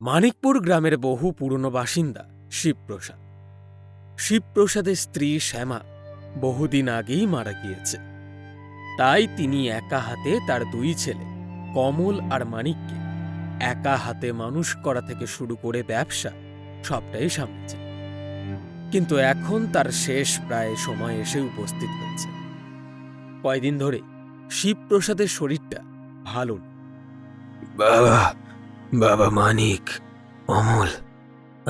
মানিকপুর গ্রামের বহু পুরনো বাসিন্দা শিবপ্রসাদ। শিবপ্রসাদের স্ত্রী শ্যামা বহুদিন আগেই মারা গিয়েছে। তাই তিনি একা হাতে তার দুই ছেলে কমল আর মানিককে একা হাতে মানুষ করা থেকে শুরু করে ব্যবসা সবটাই সামলেছে। কিন্তু এখন তার শেষ প্রায় সময় এসে উপস্থিত হয়েছে। কয়দিন ধরে শিবপ্রসাদের শরীরটা ভালো নেই। বাবা বাবা মানিক, অমল,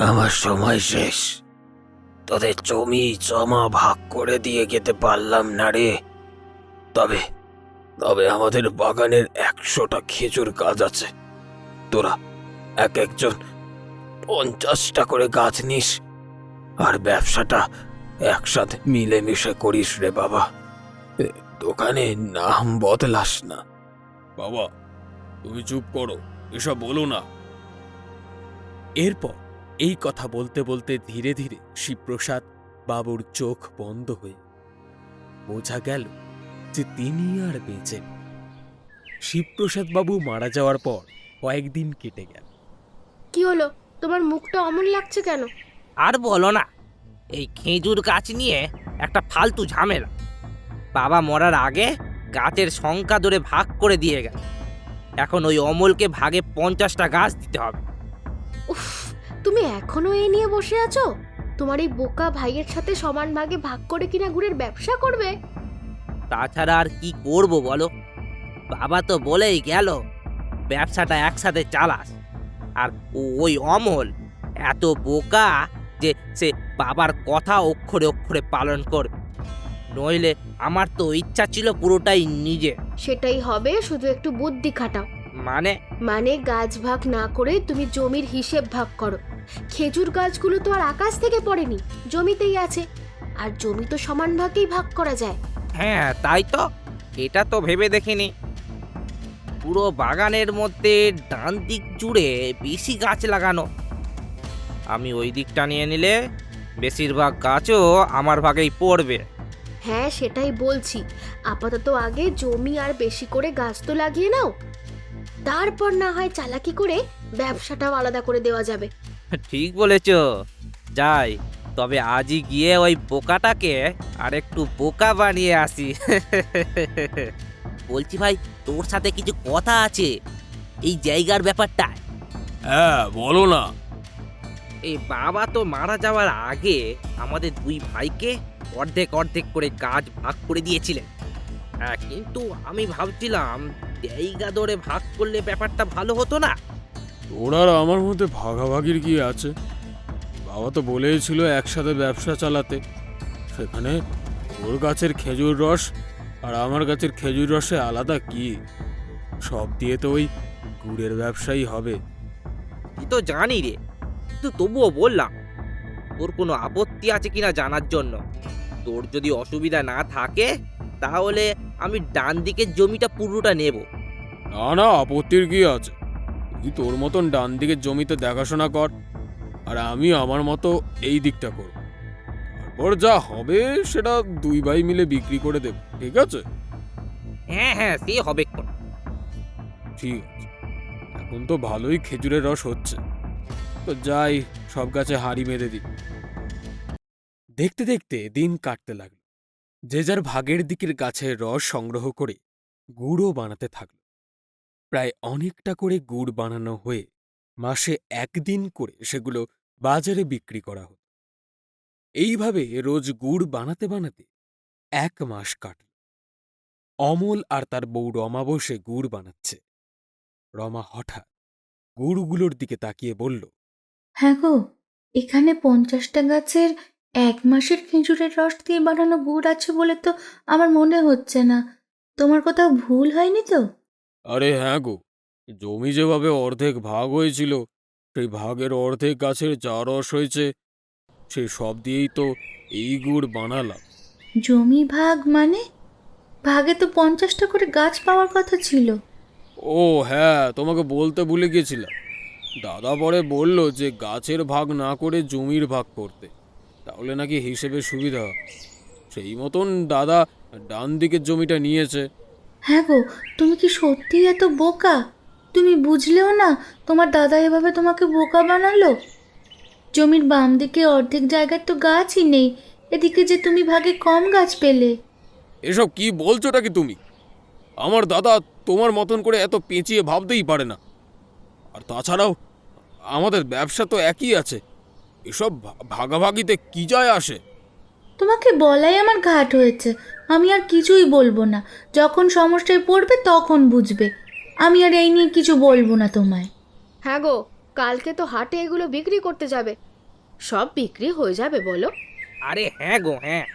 আমার সময় শেষ। তোদের জমি জমা ভাগ করে দিয়ে যেতে পারলাম না রে। তবে তবে আমাদের বাগানের 100টা খেজুর গাছ আছে। তোরা এক একজন 50টা করে গাছ নিস, আর ব্যবসাটা একসাথে মিলেমিশে করিস রে বাবা। দোকানে নাম বদলাস না। বাবা, তুমি চুপ করো, এসব বলো না। এরপর এই কথা বলতে বলতে ধীরে ধীরে শিবপ্রসাদ বাবুর চোখ বন্ধ হয়ে বোঝা গেল যে তিনি আর বেঁচে নেই। শিবপ্রসাদ বাবু মারা যাওয়ার পর কয়েকদিন কেটে গেল। কি হলো, তোমার মুখটা অমন লাগছে কেন? আর বলো না, এই খেজুর গাছ নিয়ে একটা ফালতু ঝামেলা। বাবা মরার আগে গাছের সংখ্যা ধরে ভাগ করে দিয়ে গেল। এখন ওই অমলকে ভাগে 50টা গাছ দিতে হবে। উফ, তুমি এখনো এই নিয়ে বসে আছো? তোমার এই বোকা ভাইয়ের সাথে সমান ভাগে ভাগ করে কিনা গুড়ের ব্যবসা করবে? তাছাড়া আর কি করব বলো? বাবা তো বলেই গেল ব্যবসাটা একসাথে চালাস। আর ওই অমল এত বোকা যে সে বাবার কথা অক্ষরে অক্ষরে পালন করবে। নইলে আমার তো ইচ্ছা ছিল পুরোটাই নিজে। সেটাই হবে, শুধু একটু বুদ্ধি খাটাও। মানে গাছ ভাগ না করে তুমি জমির হিসেব ভাগ করো। খেজুর গাছগুলো তো আর আকাশ থেকে পড়েনি, জমিতেই আছে। আর জমি তো সমান ভাগেই ভাগ করা যায়। হ্যাঁ তাই তো, এটা তো ভেবে দেখিনি। পুরো বাগানের মধ্যে ডান দিক জুড়ে বেশি গাছ লাগানো। আমি ওই দিকটা নিয়ে নিলে বেশিরভাগ গাছও আমার ভাগেই পড়বে। হ্যাঁ, সেটাই বলছি। আপাতত আগে জমি আর বেশি করে গাছ তো লাগিয়ে নাও, তারপর না হয় চালাকি করে ব্যবসাটাও আলাদা করে দেওয়া যাবে। ঠিক বলেছ, যাই তবে আজই গিয়ে ওই বোকাটাকে আর একটু বোকা বানিয়ে আসি। বলছি ভাই, তোর সাথে কিছু কথা আছে এই জায়গার ব্যাপারটা। হ্যাঁ, বলো না। এই বাবা তো মারা যাওয়ার আগে আমাদের দুই ভাইকে অর্ধেক অর্ধেক করে কাজ ভাগ করে দিয়েছিলেন। হ্যাঁ, কিন্তু আমি ভাবছিলাম জায়গা ধরে ভাগ করলে ব্যাপারটা ভালো হতো না? ওর আর আমার মধ্যে ভাগাভাগির কি আছে? বাবা তো বলেছিল একসাথে ব্যবসা চালাতে। সেখানে ওর গাছের খেজুর রস আর আমার গাছের খেজুর রসে আলাদা কি? সব দিয়ে তো ওই গুড়ের ব্যবসাই হবে। তুই তো জানি রে, কিন্তু তবুও বললাম তোর কোনো আপত্তি আছে কিনা জানার জন্য। তোর যদি অসুবিধা না থাকে তাহলে আমি ডান দিকের জমিটা পুরোটা নেব। না না, আপত্তির কি আছে? তুই তোর মতন ডান দিকের জমিতে দেখাশোনা কর, আর আমি আমার মতো এই দিকটা করব। তারপর যা হবে সেটা দুই ভাই মিলে বিক্রি করে দেব, ঠিক আছে? হ্যাঁ হ্যাঁ, সে হবে। ঠিক আছে। এখন তো ভালোই খেজুরের রস হচ্ছে, তো যাই সব গাছে হাঁড়ি বেঁধে দিই। দেখতে দেখতে দিন কাটতে লাগলো। যে যার ভাগের দিকের গাছের রস সংগ্রহ করে গুড়ও বানাতে থাকল। প্রায় অনেকটা করে গুড় বানানো হয়ে মাসে একদিন করে সেগুলো বাজারে বিক্রি করা হতো। এইভাবে রোজ গুড় বানাতে বানাতে 1 মাস কাটল। অমল আর তার বউ রমা বসে গুড় বানাচ্ছে। রমা হঠাৎ গুড়গুলোর দিকে তাকিয়ে বলল, হ্যাঁ গো, এখানে 50টা গাছের 1 মাসের খেজুরের রস দিয়ে বানানো গুড় আছে বলে তো আমার মনে হচ্ছে না। তোমার কোথাও ভুল হয়নি তো? আরে হ্যাঁ গো, জমি যেভাবে অর্ধেক ভাগ হয়েছিল সেই ভাগের অর্ধেক গাছের যা রস হয়েছে সেই সব দিয়েই তো এই গুড় বানালাম। জমি ভাগ মানে? ভাগে তো 50টা করে গাছ পাওয়ার কথা ছিল। ও হ্যাঁ, তোমাকে বলতে ভুলে গেছিলাম। দাদা পরে বলল যে গাছের ভাগ না করে জমির ভাগ করতে, তাহলে নাকি হিসেবে সুবিধা হয়। সেই মতন দাদা ডান দিকের জমিটা নিয়েছে। হ্যাঁ গো, তুমি কি সত্যিই এত বোকা? তুমি বুঝলেও না তোমার দাদা এভাবে তোমাকে বোকা বানালো। জমির বাম দিকে অর্ধেক জায়গায় তো গাছই নেই, এদিকে যে তুমি ভাগে কম গাছ পেলে। এসব কি বলছোটা কি তুমি? আমার দাদা তোমার মতন করে এত পেঁচিয়ে ভাবতেই পারে না। আর তাছাড়াও আমাদের ব্যবসা তো একই আছে, এসব ভাগাভাগিতে কি যায় আসে? তোমাকে বলাই আমার ঘাট হয়েছে, আমি আর কিছুই বলবো না। যখন সমস্যায় পড়বে তখন বুঝবে। আমি আর এই নিয়ে কিছু বলবো না তোমায়। হ্যাঁ গো, কালকে তো হাটে এগুলো বিক্রি করতে যাবে, সব বিক্রি হয়ে যাবে বলো? আরে হ্যাঁ গো হ্যাঁ,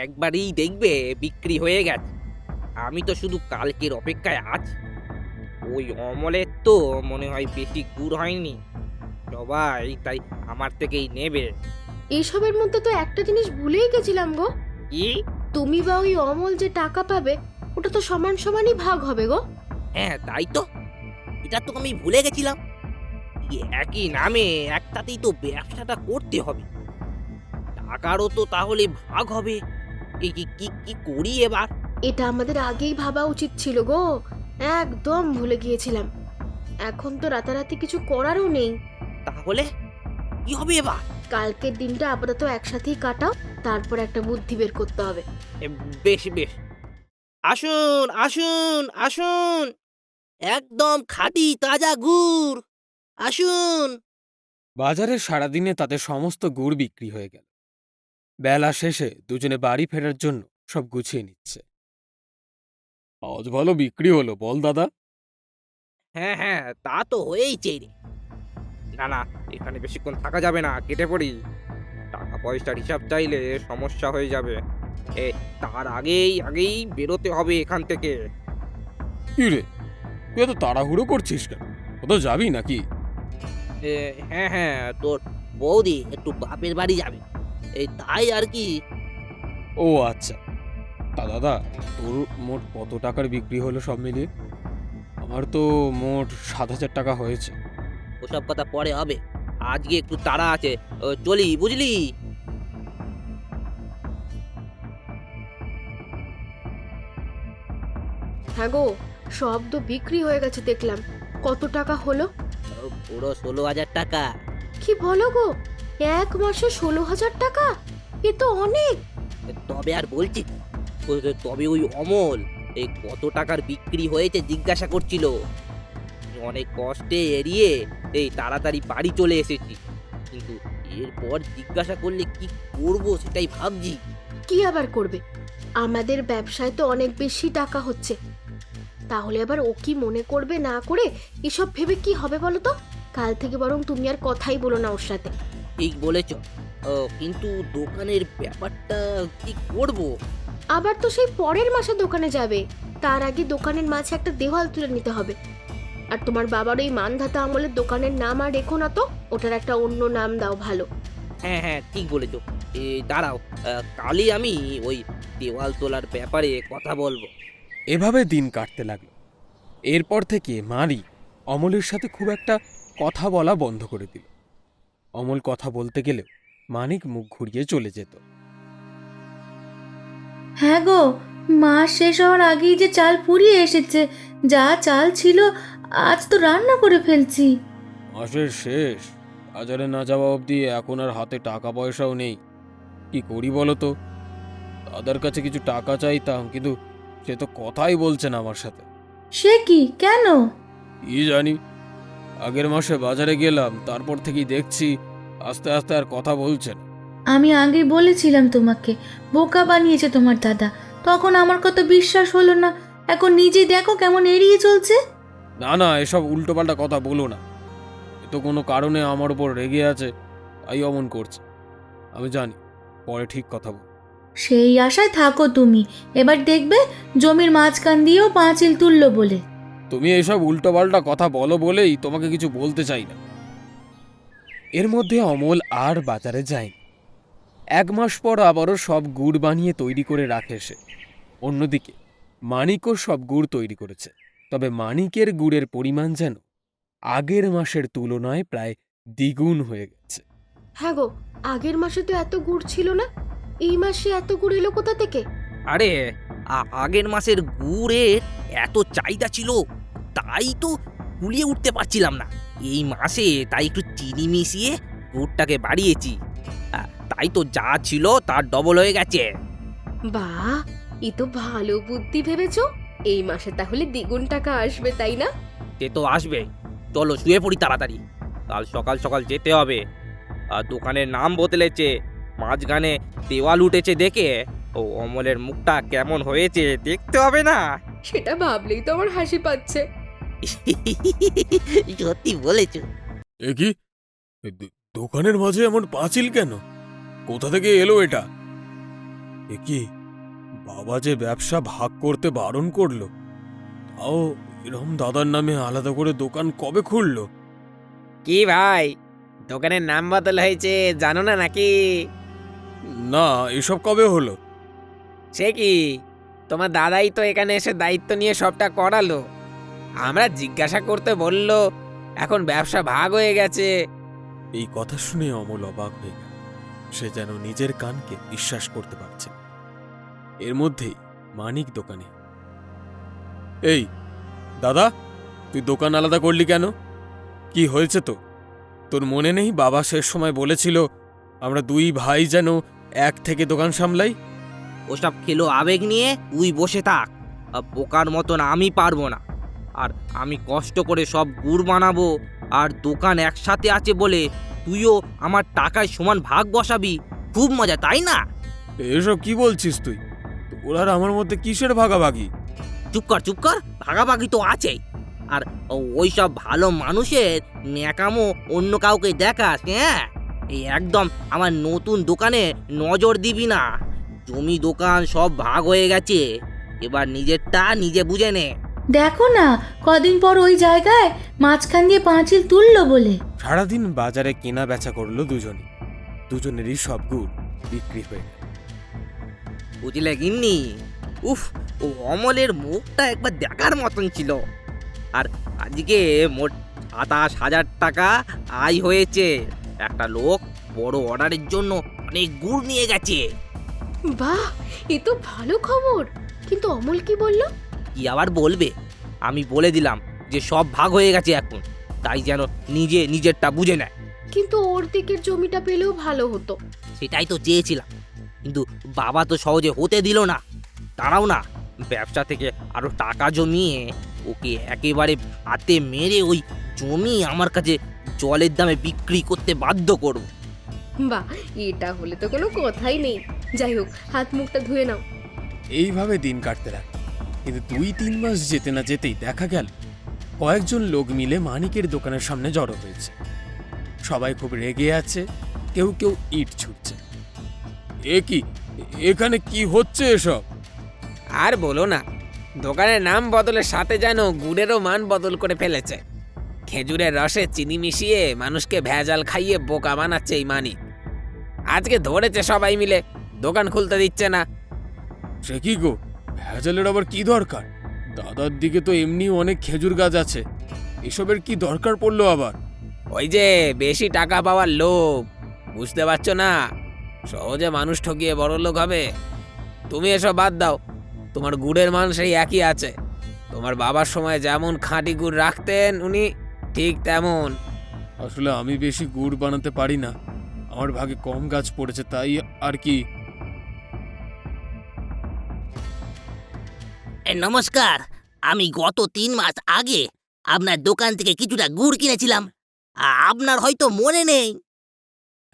একবারেই দেখবে বিক্রি হয়ে গেছে। আমি তো শুধু কালকের অপেক্ষায় আছি। ওই অমলের তো মনে হয় বেশি গুড় হয়নি, সবাই তাই আমার থেকেই নেবে। এইসবের মধ্যে তো একটা জিনিস ভুলেই গেছিলাম গো। কি? তুমি বা ওই অমল যে টাকা পাবে, ওটা তো সমান সমানই ভাগ হবে গো। হ্যাঁ তাই তো, এটা তো আমি ভুলে গেছিলাম। একই নামে একটাতেই তো ব্যবসাটা করতে হবে, টাকারও তো তাহলে ভাগ হবে। কি কি কি কি করি এবার? এটা আমাদের আগেই ভাবা উচিত ছিল গো, একদম ভুলে গিয়েছিলাম। এখন তো রাতারাতি কিছু করারও নেই। তাহলে কি হবে এবার? কালকের দিনটা আপাতত একসাথেই কাটাও, তারপর একটা বুদ্ধি বের করতে হবে। বেশ বেশ, আসুন আসুন আসুন, একদম খাঁটি তাজা গুড়, আসুন। বাজারে সারাদিনে তাদের সমস্ত গুড় বিক্রি হয়ে গেল। বেলা শেষে দুজনে বাড়ি ফেরার জন্য সব গুছিয়ে নিচ্ছে। আজ ভালো বিক্রি হলো বল দাদা? হ্যাঁ হ্যাঁ, তা তো হয়েইছে রে। না না, এখানে বেশিক্ষণ থাকা যাবে না, কেটে পড়ি। টাকা পয়সার হিসাব চাইলে সমস্যা হয়ে যাবে। এ, তার আগেই আগেই বেরোতে হবে এখান থেকে। কি রে, তুই এত তাড়াহুড়ো করছিস কেন? কোথাও যাবি নাকি? হ্যাঁ হ্যাঁ, তোর বৌদি একটু বাপের বাড়ি যাবে, এই তাই আর কি। ও আচ্ছা, তা দাদা তোর মোট কত টাকার বিক্রি হলো সব মিলিয়ে? আমার তো মোট 7,000 টাকা হয়েছে। ওসব কথা পরে হবে, আজকে একটু তাড়া আছে। চলি বুঝলি। হ্যাঁ গো, সব তো বিক্রি হয়ে গেছে দেখলাম। কত টাকা হলো? পুরো 16,000 টাকা। কি বলো গো, এক মাসে 16,000 টাকা? এ তো অনেক। তবে আর বলছি, তবে ওই অমল এই কত টাকার বিক্রি হয়েছে জিজ্ঞাসা করছিল। অনেক কষ্টে এড়িয়ে এই তাড়াতাড়ি বাড়ি চলে এসেছি, কিন্তু এরপর জিজ্ঞাসা করলে কি করব সেটাই ভাবছি। কি আবার করবে? আমাদের ব্যবসায় তো অনেক বেশি টাকা হচ্ছে, তাহলে আবার ও কি মনে করবে না করে এসব ভেবে কি হবে বলো তো? কাল থেকে বরং তুমি আর কথাই বলো না ওর সাথে। ঠিক বলেছ, কিন্তু দোকানের ব্যাপারটা কি করব? আবার তো সেই পরের মাসে দোকানে যাবে, তার আগে দোকানের মাঝে একটা দেওয়াল তুলে নিতে হবে। আর তোমার বাবার ওই মানধাতা আমলের দোকানের নাম আর রেখো না তো, ওটার একটা অন্য নাম দাও ভালো। হ্যাঁ হ্যাঁ ঠিক বলেছ। দাঁড়াও, কালই আমি ওই দেওয়াল তোলার ব্যাপারে কথা বলবো। এভাবে দিন কাটতে লাগলো। এরপর থেকে মারি অমলের সাথে খুব একটা কথা বলা বন্ধ করে দিল। অমল কথা বলতে গেলেও মানিক মুখ ঘুরিয়ে চলে যেত। হ্যাঁ গো, মাস শেষ হওয়ার আগেই যে চাল ফুরিয়ে এসেছে। যা চাল ছিল আজ তো রান্না করে ফেলছি। মাসের শেষ, বাজারে না যাওয়া অবধি এখন আর হাতে টাকা পয়সাও নেই। কি করি বলো তো? দাদার কাছে কিছু টাকা চাইতাম, কিন্তু সে তো কথাই বলছে না আমার সাথে। সে কি, কেন? কি জানি, আগের মাসে বাজারে গেলাম, তারপর থেকেই দেখছি আস্তে আস্তে আর কথা বলছে না। আমি আগে বলেছিলাম তোমাকে, বোকা বানিয়েছে তোমার দাদা, তখন আমার কত বিশ্বাস হলো না। এখন নিজেই দেখো কেমন এড়িয়ে চলছে। না না, এসব উল্টোপাল্টা কথা বলো না। এ তো কোনো কারণে আমার উপর রেগে আছে, তাই অমন করছে। আমি জানি, পরে ঠিক কথা বল। সেই আশায় থাকো তুমি, এবার দেখবে জমির মাঝখান দিয়েও পাঁচিল তুললো বলে। তুমি এইসব উল্টোপাল্টা কথা বলো বলেই তোমাকে কিছু বলতে চাই না। এর মধ্যে অমল আর বাজারে যায়নি। 1 মাস পর আবারও সব গুড় বানিয়ে তৈরি করে রাখে সে। অন্যদিকে মানিকও সব গুড় তৈরি করেছে, তবে মানিকের গুড়ের পরিমাণ যেন আগের মাসের তুলনায় প্রায় দ্বিগুণ হয়ে গেছে। হ্যাঁ গো, আগের মাসে তো এত গুড় ছিল না, এই মাসে এত গুড় এলো কোথা থেকে? আরে আগের মাসের গুড়ের এত চাহিদা ছিল, তাই তো কুলিয়ে উঠতে পারছিলাম না। এই মাসে তাই একটু চিনি মিশিয়ে গুড়টাকে বাড়িয়েছি। তাই তো যা ছিল তার ডবল হয়ে গেছে। বাহ, এ তো ভালো বুদ্ধি ভেবেছো। এই মাসে তাহলে দ্বিগুণ টাকা আসবে, তাই না? সে তো আসবে। চলো শুয়ে পড়ি তাড়াতাড়ি, কাল সকাল সকাল যেতে হবে। আর দোকানের নাম বদলেছে, মাঝখানে দেওয়াল উঠেছে দেখে ও অমলের মুখটা কেমন হয়েছে দেখতে হবে না? সেটা ভাবলেই তো আমার হাসি পাচ্ছে। সত্যি বলেছো। এ কি, দোকানের মাঝে এমন পাঁচিল কেন? কোথা থেকে এলো এটা? এ কি, বাবা যে ব্যবসা ভাগ করতে বারণ করলো, তাও এরকম দাদার নামে আলাদা করে দোকান কবে খুললো? কি ভাই, দোকানের নাম বদল হয়েছে জানো না নাকি? না, এসব কবে হলো? সে কি, তোমার দাদাই তো এখানে এসে দায়িত্ব নিয়ে সবটা করালো। আমরা জিজ্ঞাসা করতে বলল এখন ব্যবসা ভাগ হয়ে গেছে। এই কথা শুনে অমল অবাক হয়ে গেল। সে যেন নিজের কানকে বিশ্বাস করতে পারছে না। এর মধ্যেই মানিক দোকানে। এই দাদা, তুই দোকান আলাদা করলি কেন? কি হয়েছে তো? তোর মনে নেই বাবা শেষ সময় বলেছিল আমরা দুই ভাই যেন এক থেকে দোকান সামলাই? ওসব খেলো আবেগ নিয়ে তুই বসে থাক। বোকার মতন আমি পারবো না। আর আমি কষ্ট করে সব গুড় বানাবো, আর দোকান একসাথে আছে বলে তুইও আমার টাকায় সমান ভাগ বসাবি। খুব মজা, তাই না? এসব কি বলছিস তুই? তোর আর আমার মধ্যে কিসের ভাগাভাগি? চুপ কর চুপ কর, ভাগাভাগি তো আছেই। আর ওই সব ভালো মানুষের ন্যাকামো অন্য কাউকে দেখাস, হ্যাঁ? এই একদম আমার নতুন দোকানে নজর দিবি না। জমি দোকান সব ভাগ হয়ে গেছে, এবার নিজেরটা নিজে বুঝে নে। দেখো না, কদিন পর ওই জায়গায় মাঝখান দিয়ে পাঁচিল তুললো বলে। সারাদিন বাজারে কেনা বেচা করলো দুজনে। দুজনেরই সব গুড় বিক্রি হয়ে গেল। বুঝলে গিন্নি, উফ, ও অমলের মুখটা একবার দেখার মতন ছিল। আর আজকে মোট ২৭,০০০ টাকা আয় হয়েছে। একটা লোক বড় অর্ডারের জন্য অনেক গুড় নিয়ে গেছে। বাহ, এ তো ভালো খবর। কিন্তু অমল কি বললো? কি আবার বলবে? আমি বলে দিলাম যে সব ভাগ হয়ে গেছে এখন, তাই যেন নিজে নিজেরটা বুঝে নেয়। কিন্তু ওর দিকের জমিটা পেলেও ভালো হতো। সেটাই তো চেয়েছিলাম, কিন্তু বাবা তো সহজে হতে দিল না। দাঁড়াও না, ব্যবসা থেকে আরো টাকা জমিয়ে ওকে একেবারে হাতে মেরে ওই জমি আমার কাছে জলের দামে বিক্রি করতে বাধ্য করব। বাহ, এটা হলে তো কোনো কথাই নেই। যাই হোক, হাত মুখটা ধুয়ে নাও। এইভাবে দিন কাটতে লাগে। কিন্তু ২-৩ মাস যেতে না যেতেই দেখা গেল কয়েকজন লোক মিলে মানিকের দোকানের সামনে জড়ো হয়েছে। সবাই খুব রেগে আছে, কেউ কেউ ইট ছুটছে। এ কি, এখানে কি হচ্ছে এসব? আর বলো না, দোকানের নাম বদলের সাথে যেন গুড়েরও মান বদল করে ফেলেছে। খেজুরের রসে চিনি মিশিয়ে মানুষকে ভেজাল খাইয়ে বোকা বানাচ্ছে এই মানিক। আজকে ধরেছে সবাই মিলে, দোকান খুলতে দিচ্ছে না। সে কি গো, ভেজালের আবার কি দরকার? দাদার দিকে তো এমনি অনেক খেজুর গাছ আছে, এসবের কি দরকার পড়লো আবার? ওই যে বেশি টাকা পাওয়ার লোভ, বুঝতে পারছো না? সহজে মানুষ ঠকিয়ে বড় লোক হবে। তুমি এসব বাদ দাও, তোমার গুড়ের মান সেই একই আছে। তোমার বাবার সময় যেমন খাঁটি গুড় রাখতেন উনি, ঠিক তেমন। আসলে আমি বেশি গুড় বানাতে পারি না, আমার ভাগে কম গাছ পড়েছে তাই আর কি। নমস্কার, আমি গত ৩ মাস আগে আপনার দোকান থেকে কিছুটা গুড় কিনেছিলাম। আপনার হয়তো মনে নেই।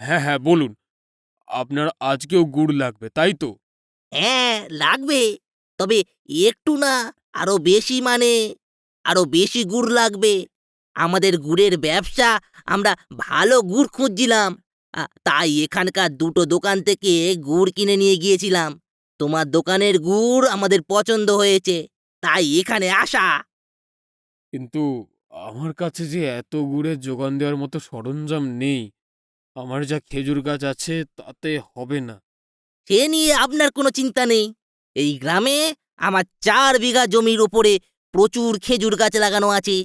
হ্যাঁ হ্যাঁ, বলুন, আপনার আজকেও গুড় লাগবে তাই তো? হ্যাঁ লাগবে, তবে একটু না, আরো বেশি, মানে আরো বেশি গুড় লাগবে। আমাদের গুড়ের ব্যবসা, আমরা ভালো গুড় খুঁজছিলাম। তাই এখানকার দুটো দোকান থেকে গুড় কিনে নিয়ে গিয়েছিলাম। তোমার দোকানের গুড় আমাদের পছন্দ হয়েছে, তাই এখানে আসা। কিন্তু আমার কাছে যে এত গুড়ের যোগান দেওয়ার মতো সরঞ্জাম নেই। আমার যা খেজুর গাছ আছে তাতে হবে না। সে নিয়ে আপনার কোনো চিন্তা নেই। এই গ্রামে আমার ৪ বিঘা জমির ওপরে প্রচুর খেজুর গাছ লাগানো আছে।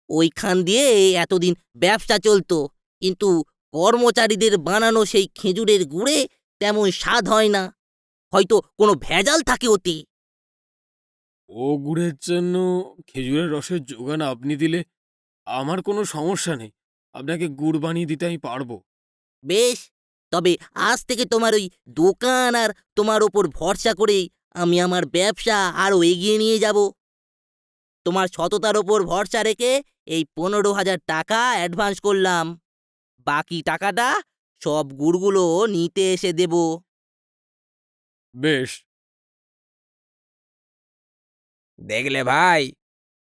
ওইখান দিয়ে এতদিন ব্যবসা চলতো, কিন্তু কর্মচারীদের বানানো সেই খেজুরের গুড়ে তেমন স্বাদ হয় না। হয়তো কোনো ভেজাল থাকে ওতে। ও গুড়ের জন্য খেজুরের রসের যোগান আপনি দিলে আমার কোনো সমস্যা নেই, আপনাকে গুড় বানিয়ে দিতে আমি পারবো। বেশ, তবে আজ থেকে তোমার ওই দোকান আর তোমার ওপর ভরসা করে আমি আমার ব্যবসা আরো এগিয়ে নিয়ে যাব। তোমার সততার ওপর ভরসা রেখে এই 15,000 টাকা অ্যাডভান্স করলাম। বাকি টাকাটা সব গুড়গুলো নিতে এসে দেব। বেশ। দেখলে ভাই,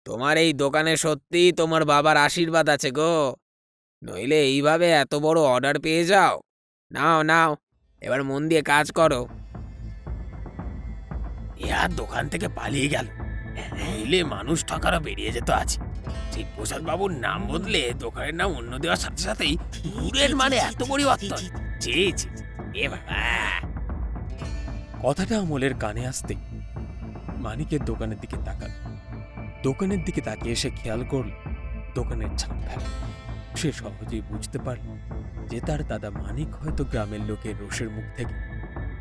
তোমার এই দোকানে সত্যি তোমার বাবার আশীর্বাদ আছে গো, নইলে এইভাবে এত বড় অর্ডার পেয়ে যাও। নাও নাও, এবার মন দিয়ে কাজ করো। এ আর দোকান থেকে পালিয়ে গেল, নইলে মানুষ ঠকারও বেরিয়ে যেত আজ। সেই প্রসাদ বাবুর নাম বদলে দোকানের নাম অন্য দেওয়ার সাথে সাথেই গুড়ের মানে এত পরিবর্তন। জি জি, এ বাবা। কথাটা অমলের কানে আসতে মানিকের দোকানের দিকে তাকাল। দোকানের দিকে তাকিয়ে সে খেয়াল করল দোকানের ছাপ ফেলা। সে সহজেই বুঝতে পারল যে তার দাদা মানিক হয়তো গ্রামের লোকের রোষের মুখ থেকে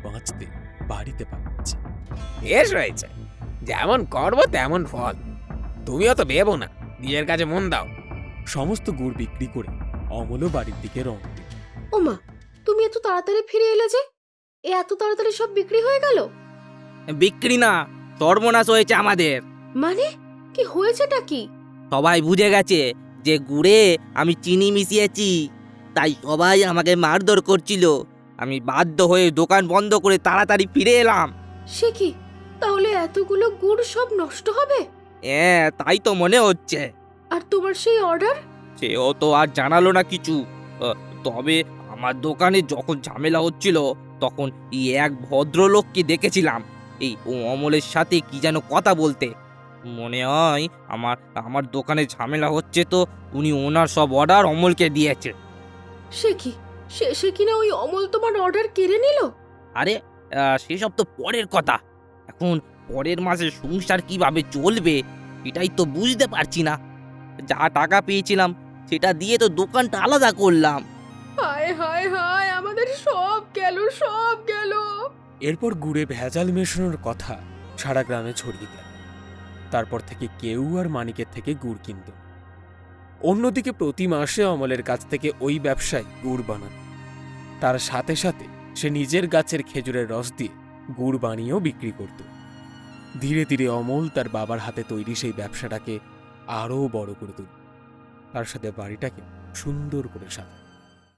বাঁচতে বাড়িতে পাঠাচ্ছে। বেশ হয়েছে, যেমন করবো তেমন ফল। তুমিও তো ভেবো না, নিজের কাছে মন দাও। সমস্ত গুড় বিক্রি করে অমলও বাড়ির দিকে রওনা দিল। ওমা, তুমি এত তাড়াতাড়ি ফিরে এলে যে? এত তাড়াতাড়ি সব বিক্রি হয়ে গেল? বিক্রি না, সর্বনাশ হয়েছে আমাদের। মানে কি হয়েছেটা কি? সবাই বুঝে গেছে যে গুড়ে আমি চিনি মিশিয়েছি, তাই সবাই আমাকে মারধর করছিল। আমি বাধ্য হয়ে দোকান বন্ধ করে তাড়াতাড়ি ফিরে এলাম। সে কি, তাহলে এতগুলো গুড় সব নষ্ট হবে? হ্যাঁ, তাই তো মনে হচ্ছে। আর তোমার সেই অর্ডার? সেও তো আর জানালো না কিছু। তবে আমার দোকানে যখন ঝামেলা হচ্ছিল তখন এই এক ভদ্রলোককে দেখেছিলাম এই অমলের সাথে কি যেন কথা বলতে। মনে হয় আমার আমার দোকানে ঝামেলা হচ্ছে, তো উনি ওনার সব অর্ডার অমলকে দিয়েছে। সে কি, শেষে কিনা ওই অমল তোমার অর্ডার কেড়ে নিল? আরে সেসব তো পরের কথা। এখন পরের মাসে সংসার কিভাবে চলবে এটাই তো বুঝতে পারছি না। যা টাকা পেয়েছিলাম সেটা দিয়ে তো দোকানটা আলাদা করলাম। হায় হায় হায়, আমাদের সব গেল, সব গেল। এরপর গুড়ে ভেজাল মেশানোর কথা সারা গ্রামে ছড়িয়ে গেল। তারপর থেকে কেউ আর মানিকের থেকে গুড় কিনত না। অন্যদিকে প্রতি মাসে অমলের কাছ থেকে ওই ব্যবসায় গুড় বানাত। তার সাথে সাথে সে নিজের গাছের খেজুরের রস দিয়ে গুড় বানিয়েও বিক্রি করত। ধীরে ধীরে অমল তার বাবার হাতে তৈরি সেই ব্যবসাটাকে আরও বড় করে তুলল। তার সাথে বাড়িটাকে সুন্দর করে সাজাল।